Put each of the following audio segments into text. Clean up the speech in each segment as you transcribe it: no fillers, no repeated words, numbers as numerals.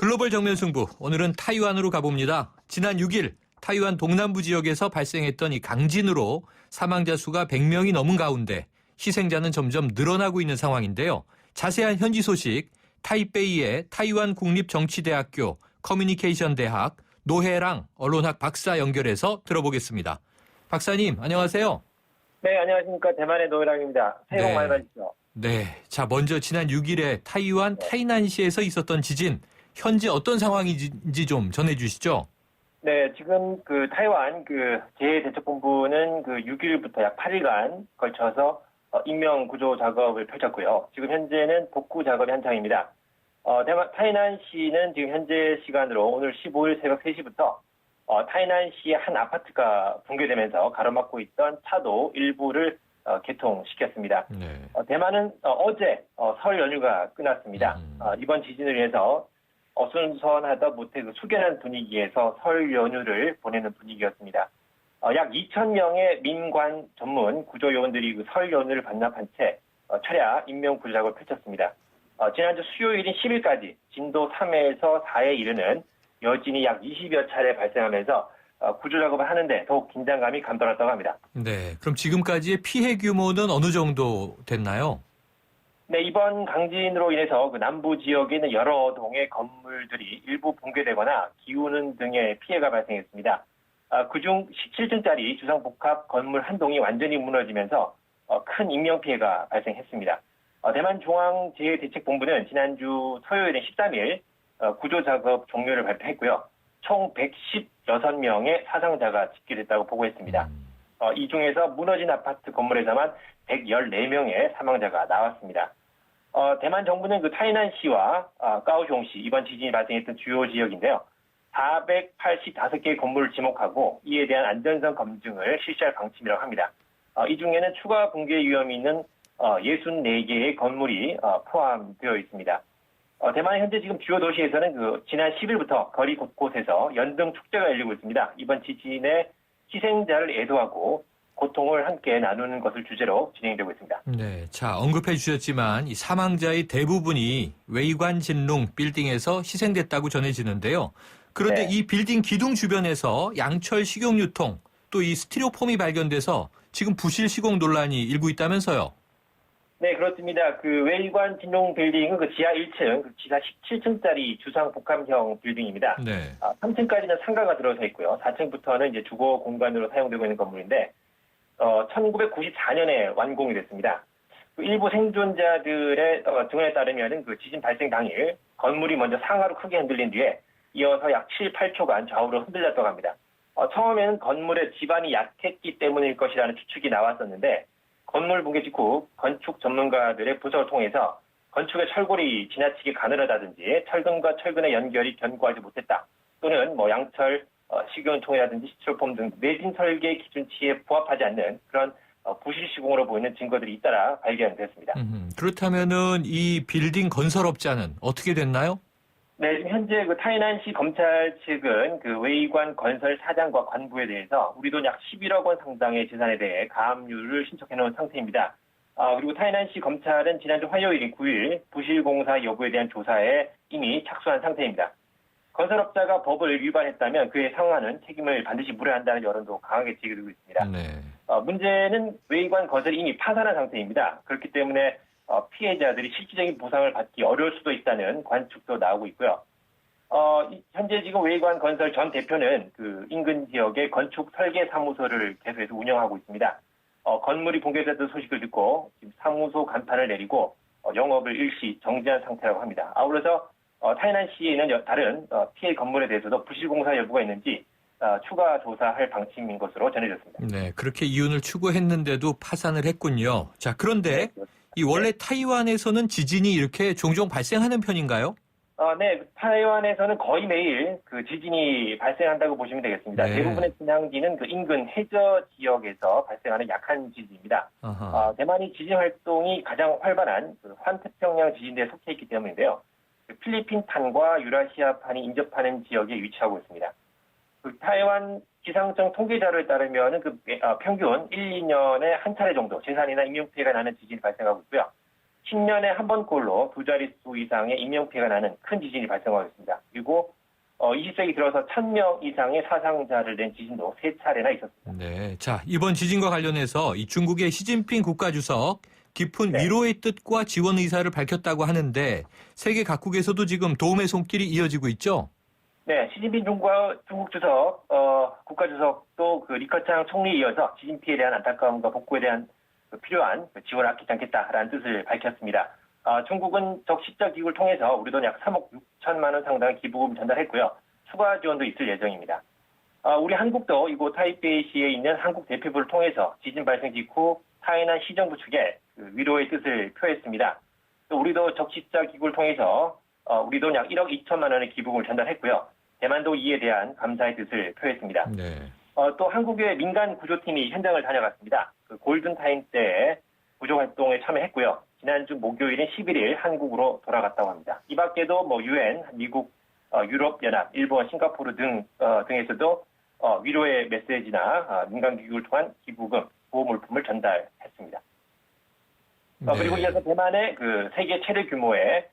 글로벌 정면 승부, 오늘은 타이완으로 가봅니다. 지난 6일 타이완 동남부 지역에서 발생했던 이 강진으로 사망자 수가 100명이 넘은 가운데 희생자는 점점 늘어나고 있는 상황인데요. 자세한 현지 소식 타이베이의 타이완 국립정치대학교 커뮤니케이션 대학 노해랑 언론학 박사 연결해서 들어보겠습니다. 박사님, 안녕하세요. 네, 안녕하십니까. 대만의 노회랑입니다. 새해 복 많이 받으십시오. 네. 자, 먼저 지난 6일에 타이완 타이난시에서 있었던 지진, 현재 어떤 상황인지 좀 전해주시죠. 네, 지금 타이완 재해대책본부는 6일부터 약 8일간 걸쳐서 인명 구조 작업을 펼쳤고요. 지금 현재는 복구 작업이 한창입니다. 타이난시는 지금 현재 시간으로 오늘 15일 새벽 3시부터 타이난시의 한 아파트가 붕괴되면서 가로막고 있던 차도 일부를 개통시켰습니다. 네. 대만은 어제 설 연휴가 끝났습니다. 이번 지진을 위해서 어수선하다 못해 숙연한 분위기에서 설 연휴를 보내는 분위기였습니다. 약 2,000명의 민관 전문 구조요원들이 설 연휴를 반납한 채 철야 인명 구조 작업을 펼쳤습니다. 지난주 수요일인 10일까지 진도 3에서 4에 이르는 여진이 약 20여 차례 발생하면서 구조 작업을 하는데 더욱 긴장감이 감돌았다고 합니다. 네, 그럼 지금까지의 피해 규모는 어느 정도 됐나요? 네, 이번 강진으로 인해서 남부 지역에 있는 여러 동의 건물들이 일부 붕괴되거나 기우는 등의 피해가 발생했습니다. 그중 17층짜리 주상복합 건물 한 동이 완전히 무너지면서 큰 인명피해가 발생했습니다. 대만 중앙재해대책본부는 지난주 토요일인 13일 구조작업 종료를 발표했고요. 총 116명의 사상자가 집계됐다고 보고했습니다. 이 중에서 무너진 아파트 건물에서만 114명의 사망자가 나왔습니다. 대만 정부는 타이난시와 까오숑시 이번 지진이 발생했던 주요 지역인데요. 485개의 건물을 지목하고 이에 대한 안전성 검증을 실시할 방침이라고 합니다. 이 중에는 추가 붕괴 위험이 있는 64개의 건물이 포함되어 있습니다. 대만 현재 지금 주요 도시에서는 지난 10일부터 거리 곳곳에서 연등 축제가 열리고 있습니다. 이번 지진의 희생자를 애도하고 고통을 함께 나누는 것을 주제로 진행되고 있습니다. 네, 자 언급해 주셨지만 이 사망자의 대부분이 웨이관 진룽 빌딩에서 희생됐다고 전해지는데요. 그런데 네. 이 빌딩 기둥 주변에서 양철 식용 유통 또 이 스티로폼이 발견돼서 지금 부실 시공 논란이 일고 있다면서요. 네, 그렇습니다. 웨이관 진롱 빌딩은 지하 1층, 지하 17층짜리 주상 복합형 빌딩입니다. 네. 3층까지는 상가가 들어서 있고요. 4층부터는 이제 주거 공간으로 사용되고 있는 건물인데, 1994년에 완공이 됐습니다. 일부 생존자들의 증언에 따르면 지진 발생 당일 건물이 먼저 상하로 크게 흔들린 뒤에 이어서 약 7, 8초간 좌우로 흔들렸다고 합니다. 처음에는 건물의 지반이 약했기 때문일 것이라는 추측이 나왔었는데, 건물 붕괴 직후 건축 전문가들의 분석을 통해서 건축의 철골이 지나치게 가늘하다든지 철근과 철근의 연결이 견고하지 못했다. 또는 양철, 식용통이라든지 스티로폼 등 내진 설계 기준치에 부합하지 않는 그런 부실 시공으로 보이는 증거들이 잇따라 발견됐습니다. 그렇다면은 이 빌딩 건설업자는 어떻게 됐나요? 네, 지금 현재 타이난시 검찰 측은 웨이관 건설 사장과 관부에 대해서 우리 돈 약 11억 원 상당의 재산에 대해 가압류를 신청해 놓은 상태입니다. 그리고 타이난시 검찰은 지난주 화요일인 9일 부실공사 여부에 대한 조사에 이미 착수한 상태입니다. 건설업자가 법을 위반했다면 그에 상환하는 책임을 반드시 물어야 한다는 여론도 강하게 제기되고 있습니다. 네. 문제는 웨이관 건설이 이미 파산한 상태입니다. 그렇기 때문에 피해자들이 실질적인 보상을 받기 어려울 수도 있다는 관측도 나오고 있고요. 현재 지금 웨이관 건설 전 대표는 인근 지역의 건축 설계 사무소를 개소해서 운영하고 있습니다. 건물이 붕괴됐다는 소식을 듣고 지금 사무소 간판을 내리고 영업을 일시 정지한 상태라고 합니다. 아울러서 타이난시에는 다른 피해 건물에 대해서도 부실공사 여부가 있는지 추가 조사할 방침인 것으로 전해졌습니다. 네, 그렇게 이윤을 추구했는데도 파산을 했군요. 자, 그런데 네, 이 원래 타이완에서는 지진이 이렇게 종종 발생하는 편인가요? 네, 타이완에서는 거의 매일 지진이 발생한다고 보시면 되겠습니다. 네. 대부분의 진앙지는 인근 해저 지역에서 발생하는 약한 지진입니다. 대만이 지진 활동이 가장 활발한 환태평양 지진대에 속해 있기 때문인데요. 필리핀판과 유라시아판이 인접하는 지역에 위치하고 있습니다. 타이완 기상청 통계 자료에 따르면 평균 1, 2년에 한 차례 정도 재산이나 인명피해가 나는 지진이 발생하고 있고요. 10년에 한 번꼴로 두 자릿수 이상의 인명피해가 나는 큰 지진이 발생하고 있습니다. 그리고 20세기 들어서 1000명 이상의 사상자를 낸 지진도 3차례나 있었습니다. 네. 자, 이번 지진과 관련해서 이 중국의 시진핑 국가주석 깊은 네. 위로의 뜻과 지원 의사를 밝혔다고 하는데 세계 각국에서도 지금 도움의 손길이 이어지고 있죠? 네, 시진핑 중국 주석, 국가주석도 그 리커창 총리에 이어서 지진 피해에 대한 안타까움과 복구에 대한 필요한 지원을 아끼지 않겠다라는 뜻을 밝혔습니다. 중국은 적십자 기구를 통해서 우리 돈 약 3억 6천만 원 상당의 기부금 전달했고요. 추가 지원도 있을 예정입니다. 우리 한국도 이곳 타이베이시에 있는 한국 대표부를 통해서 지진 발생 직후 타이난 시정부 측에 그 위로의 뜻을 표했습니다. 또 우리도 적십자 기구를 통해서 우리 돈 약 1억 2천만 원의 기부금을 전달했고요. 대만도 이에 대한 감사의 뜻을 표했습니다. 네. 또 한국의 민간 구조팀이 현장을 다녀갔습니다. 그 골든타임 때 구조활동에 참여했고요. 지난주 목요일인 11일 한국으로 돌아갔다고 합니다. 이 밖에도 유엔, 미국, 유럽연합, 일본, 싱가포르 등에서도 위로의 메시지나 민간기구를 통한 기부금, 보호물품을 전달했습니다. 네. 그리고 이어서 대만의 그 세계 최대 규모의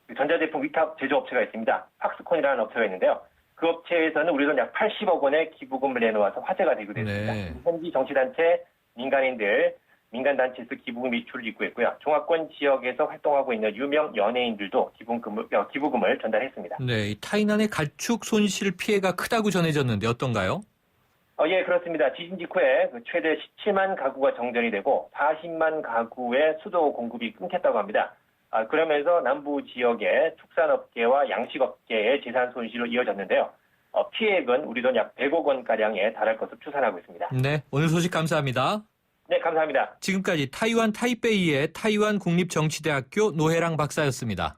그 전자제품 위탁 제조업체가 있습니다. 팍스콘이라는 업체가 있는데요. 그 업체에서는 우리 돈 약 80억 원의 기부금을 내놓아서 화제가 되기도 했습니다. 네. 현지 정치단체, 민간인들, 민간단체에서 기부금 이출을 입구했고요. 종합권 지역에서 활동하고 있는 유명 연예인들도 기부금을 전달했습니다. 네, 이 타이난의 가축 손실 피해가 크다고 전해졌는데 어떤가요? 예, 그렇습니다. 지진 직후에 최대 17만 가구가 정전이 되고 40만 가구의 수도 공급이 끊겼다고 합니다. 그러면서 남부 지역의 축산업계와 양식업계의 재산 손실로 이어졌는데요. 피해액은 우리 돈 약 100억 원가량에 달할 것으로 추산하고 있습니다. 네, 오늘 소식 감사합니다. 네, 감사합니다. 지금까지 타이완 타이베이의 타이완 국립정치대학교 노혜랑 박사였습니다.